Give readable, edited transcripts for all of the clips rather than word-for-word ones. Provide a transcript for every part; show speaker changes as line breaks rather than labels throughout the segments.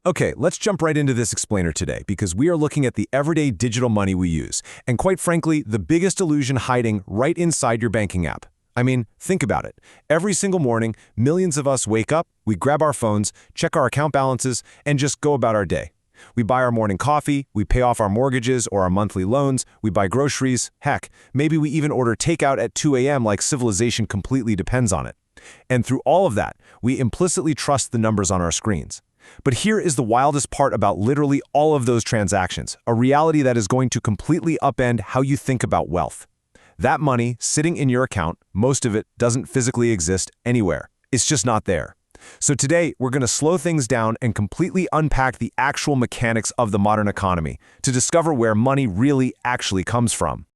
Okay, let's jump right into this explainer today because we are looking at the everyday digital money we use, and quite frankly, the biggest illusion hiding right inside your banking app. I mean, think about it. Every single morning, millions of us wake up, we grab our phones, check our account balances, and just go about our day. We buy our morning coffee, we pay off our mortgages or our monthly loans, we buy groceries, heck, maybe we even order takeout at 2 a.m. like civilization completely depends on it. And through all of that, we implicitly trust the numbers on our screens. But here is the wildest part about literally all of those transactions, a reality that is going to completely upend how you think about wealth. That money sitting in your account, most of it doesn't physically exist anywhere. It's just not there. So today, we're going to slow things down and completely unpack the actual mechanics of the modern economy to discover where money really actually comes from.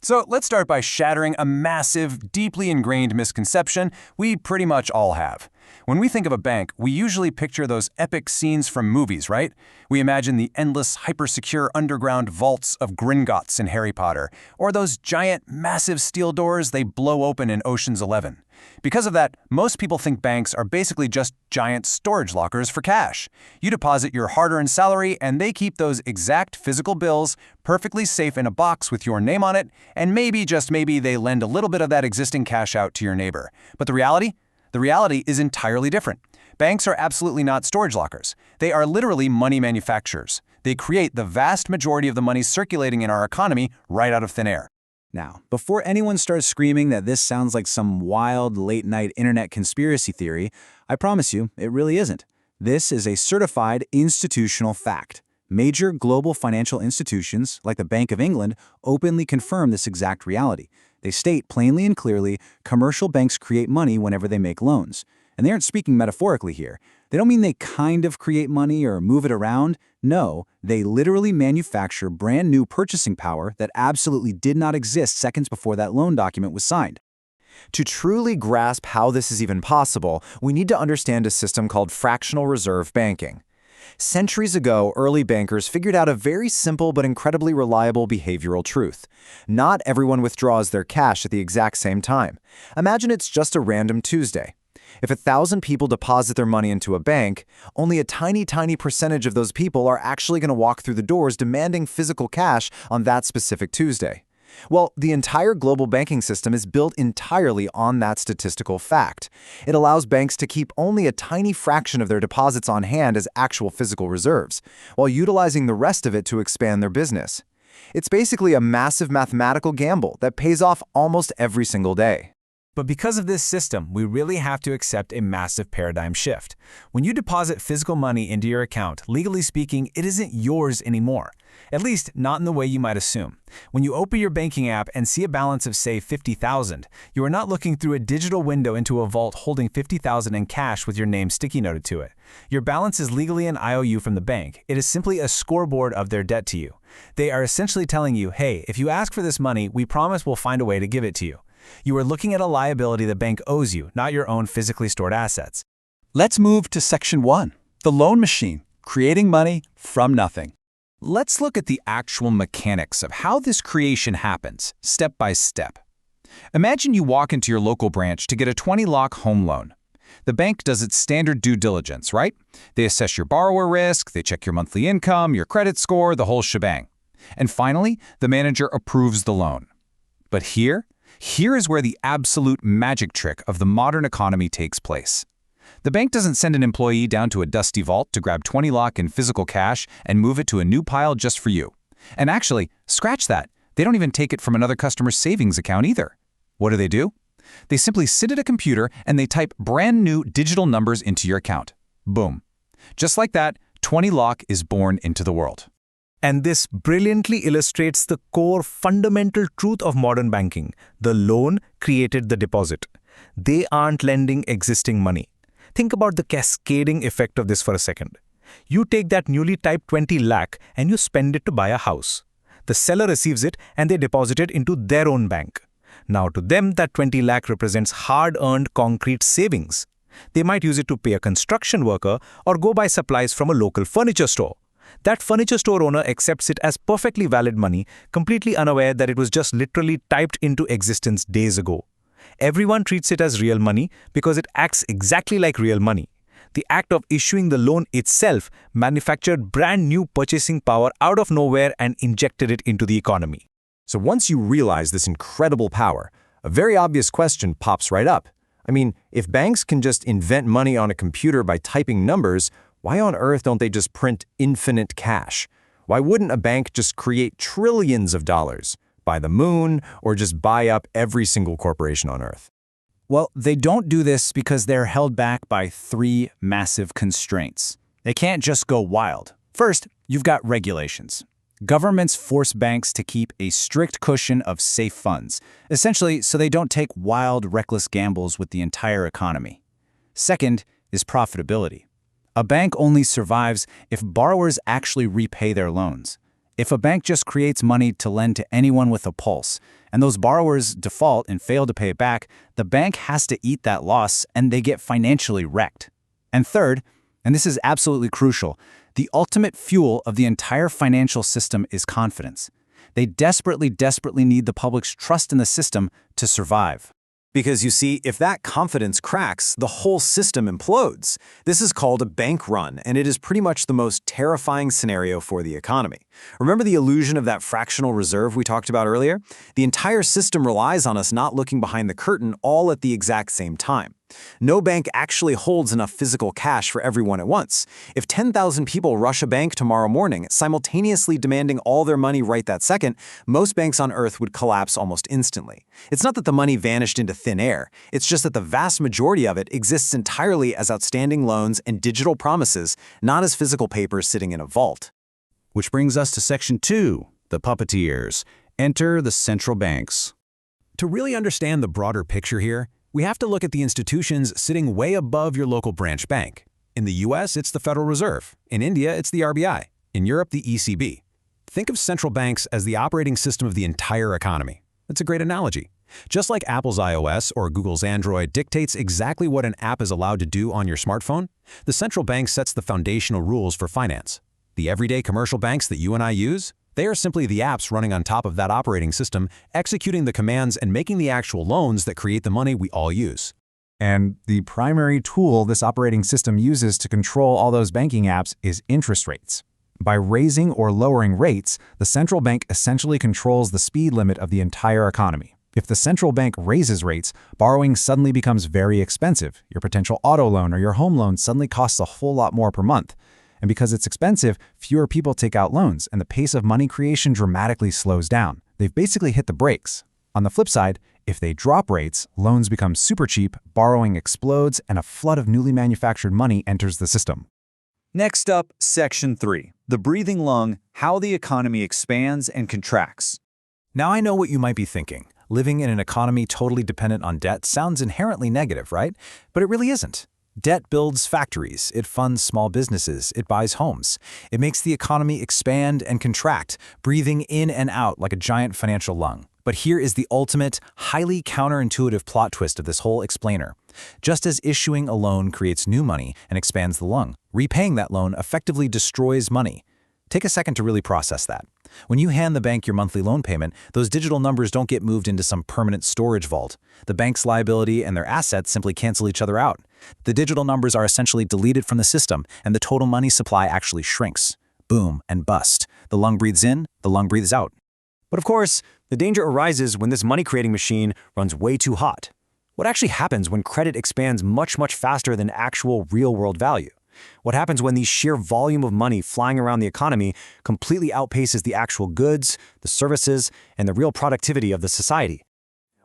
So let's start by shattering a massive, deeply ingrained misconception we pretty much all have. When we think of a bank, we usually picture those epic scenes from movies, right? We imagine the endless, hyper-secure underground vaults of Gringotts in Harry Potter, or those giant, massive steel doors they blow open in Ocean's 11. Because of that, most people think banks are basically just giant storage lockers for cash. You deposit your hard-earned salary, and they keep those exact physical bills perfectly safe in a box with your name on it, and maybe, just maybe, they lend a little bit of that existing cash out to your neighbor. But the reality? The reality is entirely different. Banks are absolutely not storage lockers. They are literally money manufacturers. They create the vast majority of the money circulating in our economy right out of thin air.
Now, before anyone starts screaming that this sounds like some wild, late-night internet conspiracy theory, I promise you, it really isn't. This is a certified institutional fact. Major global financial institutions, like the Bank of England, openly confirm this exact reality. They state plainly and clearly, commercial banks create money whenever they make loans. And they aren't speaking metaphorically here. They don't mean they kind of create money or move it around. No, they literally manufacture brand new purchasing power that absolutely did not exist seconds before that loan document was signed.
To truly grasp how this is even possible, we need to understand a system called fractional reserve banking. Centuries ago, early bankers figured out a very simple but incredibly reliable behavioral truth. Not everyone withdraws their cash at the exact same time. Imagine it's just a random Tuesday. If 1,000 people deposit their money into a bank, only a tiny percentage of those people are actually going to walk through the doors demanding physical cash on that specific Tuesday. Well, the entire global banking system is built entirely on that statistical fact. It allows banks to keep only a tiny fraction of their deposits on hand as actual physical reserves, while utilizing the rest of it to expand their business. It's basically a massive mathematical gamble that pays off almost every single day.
But because of this system, we really have to accept a massive paradigm shift. When you deposit physical money into your account, legally speaking, it isn't yours anymore. At least, not in the way you might assume. When you open your banking app and see a balance of, say, $50,000, you are not looking through a digital window into a vault holding $50,000 in cash with your name sticky noted to it. Your balance is legally an IOU from the bank. It is simply a scoreboard of their debt to you. They are essentially telling you, hey, if you ask for this money, we promise we'll find a way to give it to you. You are looking at a liability the bank owes you, not your own physically stored assets.
Let's move to Section 1, the loan machine, creating money from nothing.
Let's look at the actual mechanics of how this creation happens, step by step. Imagine you walk into your local branch to get a 20-lock home loan. The bank does its standard due diligence, right? They assess your borrower risk, they check your monthly income, your credit score, the whole shebang. And finally, the manager approves the loan. But here is where the absolute magic trick of the modern economy takes place. The bank doesn't send an employee down to a dusty vault to grab 20 in physical cash and move it to a new pile just for you. And actually, scratch that. They don't even take it from another customer's savings account either. What do? They simply sit at a computer and they type brand new digital numbers into your account. Boom. Just like that, 20 is born into the world.
And this brilliantly illustrates the core fundamental truth of modern banking. The loan created the deposit. They aren't lending existing money. Think about the cascading effect of this for a second. You take that newly typed 20 lakh and you spend it to buy a house. The seller receives it and they deposit it into their own bank. Now to them, that 20 lakh represents hard-earned concrete savings. They might use it to pay a construction worker or go buy supplies from a local furniture store. That furniture store owner accepts it as perfectly valid money, completely unaware that it was just literally typed into existence days ago. Everyone treats it as real money because it acts exactly like real money. The act of issuing the loan itself manufactured brand new purchasing power out of nowhere and injected it into the economy.
So once you realize this incredible power, a very obvious question pops right up. I mean, if banks can just invent money on a computer by typing numbers, why on earth don't they just print infinite cash? Why wouldn't a bank just create trillions of dollars, buy the moon, or just buy up every single corporation on earth?
Well, they don't do this because they're held back by three massive constraints. They can't just go wild. First, you've got regulations. Governments force banks to keep a strict cushion of safe funds, essentially so they don't take wild, reckless gambles with the entire economy. Second is profitability. A bank only survives if borrowers actually repay their loans. If a bank just creates money to lend to anyone with a pulse, and those borrowers default and fail to pay it back, the bank has to eat that loss and they get financially wrecked. And third, and this is absolutely crucial, the ultimate fuel of the entire financial system is confidence. They desperately need the public's trust in the system to survive.
Because you see, if that confidence cracks, the whole system implodes. This is called a bank run, and it is pretty much the most terrifying scenario for the economy. Remember the illusion of that fractional reserve we talked about earlier? The entire system relies on us not looking behind the curtain all at the exact same time. No bank actually holds enough physical cash for everyone at once. If 10,000 people rush a bank tomorrow morning, simultaneously demanding all their money right that second, most banks on Earth would collapse almost instantly. It's not that the money vanished into thin air. It's just that the vast majority of it exists entirely as outstanding loans and digital promises, not as physical papers sitting in a vault.
Which brings us to Section 2, the puppeteers. Enter the central banks.
To really understand the broader picture here, we have to look at the institutions sitting way above your local branch bank. In the US, it's the Federal Reserve. In India, it's the RBI. In Europe, the ECB. Think of central banks as the operating system of the entire economy. That's a great analogy. Just like Apple's iOS or Google's Android dictates exactly what an app is allowed to do on your smartphone, the central bank sets the foundational rules for finance. The everyday commercial banks that you and I use, they are simply the apps running on top of that operating system, executing the commands and making the actual loans that create the money we all use.
And the primary tool this operating system uses to control all those banking apps is interest rates. By raising or lowering rates, the central bank essentially controls the speed limit of the entire economy. If the central bank raises rates, borrowing suddenly becomes very expensive. Your potential auto loan or your home loan suddenly costs a whole lot more per month. And because it's expensive, fewer people take out loans, and the pace of money creation dramatically slows down. They've basically hit the brakes. On the flip side, if they drop rates, loans become super cheap, borrowing explodes, and a flood of newly manufactured money enters the system.
Next up, Section 3, the breathing lung, how the economy expands and contracts.
Now I know what you might be thinking. Living in an economy totally dependent on debt sounds inherently negative, right? But it really isn't. Debt builds factories, it funds small businesses, it buys homes. It makes the economy expand and contract, breathing in and out like a giant financial lung. But here is the ultimate, highly counterintuitive plot twist of this whole explainer. Just as issuing a loan creates new money and expands the lung, repaying that loan effectively destroys money. Take a second to really process that. When you hand the bank your monthly loan payment, those digital numbers don't get moved into some permanent storage vault. The bank's liability and their assets simply cancel each other out. The digital numbers are essentially deleted from the system, and the total money supply actually shrinks. Boom and bust. The lung breathes in, the lung breathes out.
But of course, the danger arises when this money-creating machine runs way too hot. What actually happens when credit expands much faster than actual real-world value? What happens when the sheer volume of money flying around the economy completely outpaces the actual goods, the services, and the real productivity of the society?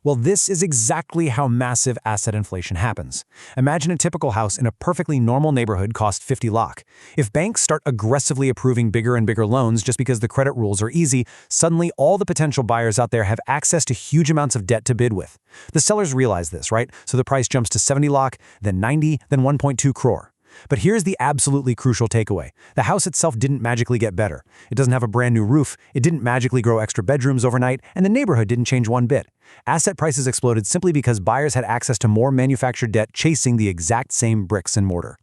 Well, this is exactly how massive asset inflation happens. Imagine a typical house in a perfectly normal neighborhood cost 50 lakh. If banks start aggressively approving bigger and bigger loans just because the credit rules are easy, suddenly all the potential buyers out there have access to huge amounts of debt to bid with. The sellers realize this, right? So the price jumps to 70 lakh, then 90, then 1.2 crore. But here's the absolutely crucial takeaway. The house itself didn't magically get better. It doesn't have a brand new roof, it didn't magically grow extra bedrooms overnight, and the neighborhood didn't change one bit. Asset prices exploded simply because buyers had access to more manufactured debt chasing the exact same bricks and mortar.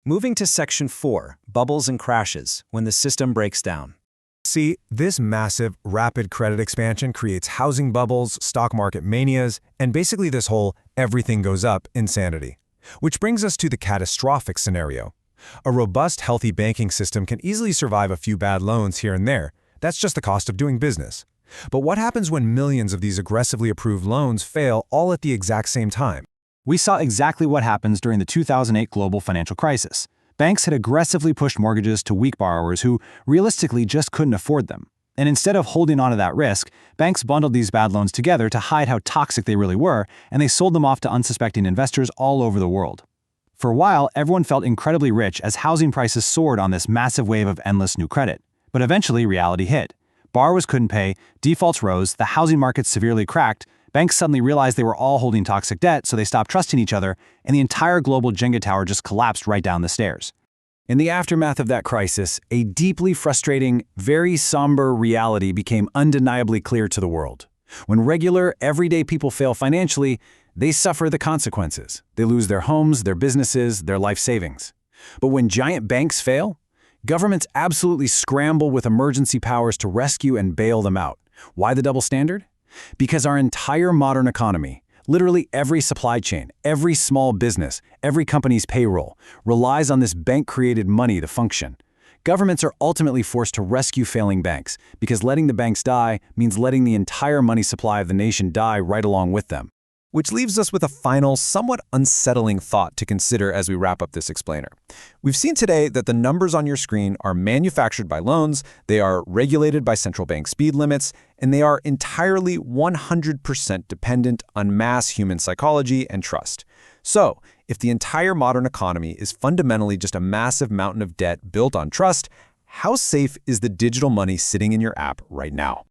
Moving to Section 4, bubbles and crashes, when the system breaks down.
See, this massive, rapid credit expansion creates housing bubbles, stock market manias, and basically this whole everything goes up insanity. Which brings us to the catastrophic scenario. A robust, healthy banking system can easily survive a few bad loans here and there. That's just the cost of doing business. But what happens when millions of these aggressively approved loans fail all at the exact same time?
We saw exactly what happens during the 2008 global financial crisis. Banks had aggressively pushed mortgages to weak borrowers who realistically just couldn't afford them. And instead of holding onto that risk, banks bundled these bad loans together to hide how toxic they really were, and they sold them off to unsuspecting investors all over the world. For a while, everyone felt incredibly rich as housing prices soared on this massive wave of endless new credit. But eventually, reality hit. Borrowers couldn't pay, defaults rose, the housing market severely cracked, banks suddenly realized they were all holding toxic debt, so they stopped trusting each other, and the entire global Jenga tower just collapsed right down the stairs.
In the aftermath of that crisis, a deeply frustrating, very somber reality became undeniably clear to the world. When regular, everyday people fail financially, they suffer the consequences. They lose their homes, their businesses, their life savings. But when giant banks fail, governments absolutely scramble with emergency powers to rescue and bail them out. Why the double standard? Because our entire modern economy, literally every supply chain, every small business, every company's payroll, relies on this bank-created money to function. Governments are ultimately forced to rescue failing banks, because letting the banks die means letting the entire money supply of the nation die right along with them.
Which leaves us with a final, somewhat unsettling thought to consider as we wrap up this explainer. We've seen today that the numbers on your screen are manufactured by loans, they are regulated by central bank speed limits, and they are entirely 100% dependent on mass human psychology and trust. So, if the entire modern economy is fundamentally just a massive mountain of debt built on trust, how safe is the digital money sitting in your app right now?